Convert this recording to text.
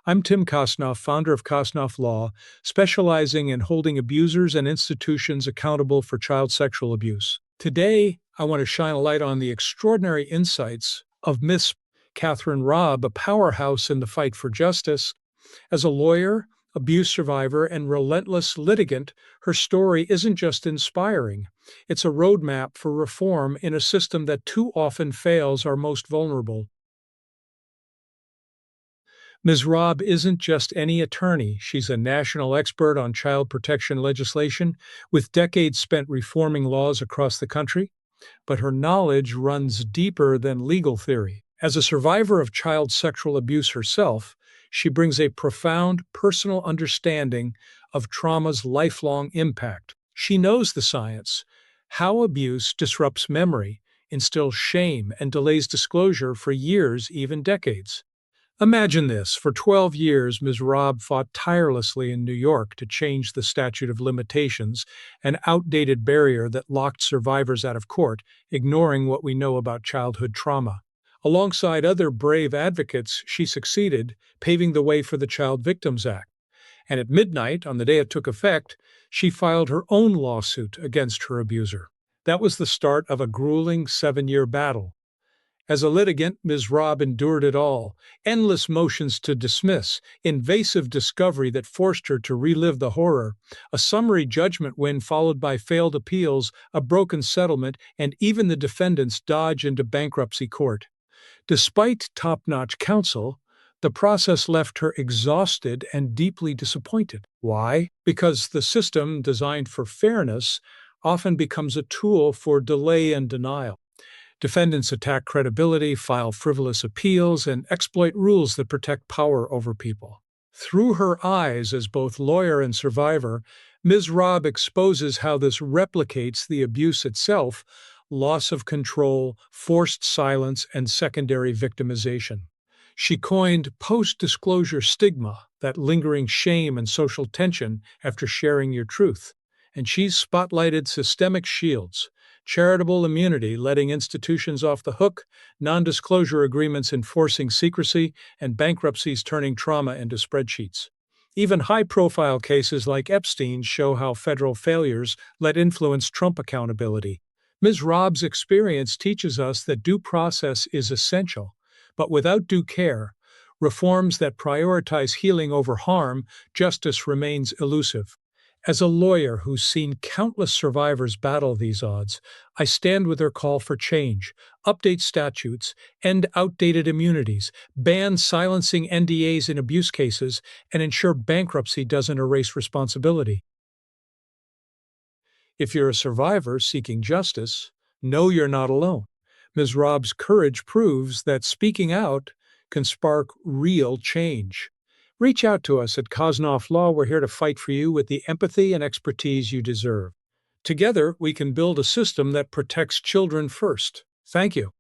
I'm Tim Kosnoff, founder of Kosnoff Law, specializing in holding abusers and institutions accountable for child sexual abuse. Today, I want to shine a light on the extraordinary insights of Miss Kathryn Robb, a powerhouse in the fight for justice. As a lawyer, abuse survivor, and relentless litigant, her story isn't just inspiring. It's a roadmap for reform in a system that too often fails our most vulnerable. Ms. Robb isn't just any attorney. She's a national expert on child protection legislation, with decades spent reforming laws across the country. But her knowledge runs deeper than legal theory. As a survivor of child sexual abuse herself, she brings a profound personal understanding of trauma's lifelong impact. She knows the science, how abuse disrupts memory, instills shame, and delays disclosure for years, even decades. Imagine this. For 12 years, Ms. Robb fought tirelessly in New York to change the statute of limitations, an outdated barrier that locked survivors out of court, ignoring what we know about childhood trauma. Alongside other brave advocates, she succeeded, paving the way for the Child Victims Act. And at midnight, on the day it took effect, she filed her own lawsuit against her abuser. That was the start of a grueling 7-year battle. As a litigant, Ms. Robb endured it all: endless motions to dismiss, invasive discovery that forced her to relive the horror, a summary judgment win followed by failed appeals, a broken settlement, and even the defendant's dodge into bankruptcy court. Despite top-notch counsel, the process left her exhausted and deeply disappointed. Why? Because the system, designed for fairness, often becomes a tool for delay and denial. Defendants attack credibility, file frivolous appeals, and exploit rules that protect power over people. Through her eyes as both lawyer and survivor, Ms. Robb exposes how this replicates the abuse itself: loss of control, forced silence, and secondary victimization. She coined post-disclosure stigma, that lingering shame and social tension after sharing your truth. And she's spotlighted systemic shields: charitable immunity, letting institutions off the hook, non-disclosure agreements enforcing secrecy, and bankruptcies turning trauma into spreadsheets. Even high-profile cases like Epstein show how federal failures let influence trump accountability. Ms. Robb's experience teaches us that due process is essential, but without due care, reforms that prioritize healing over harm, justice remains elusive. As a lawyer who's seen countless survivors battle these odds, I stand with her call for change: update statutes, end outdated immunities, ban silencing NDAs in abuse cases, and ensure bankruptcy doesn't erase responsibility. If you're a survivor seeking justice, know you're not alone. Ms. Robb's courage proves that speaking out can spark real change. Reach out to us at Kosnoff Law. We're here to fight for you with the empathy and expertise you deserve. Together, we can build a system that protects children first. Thank you.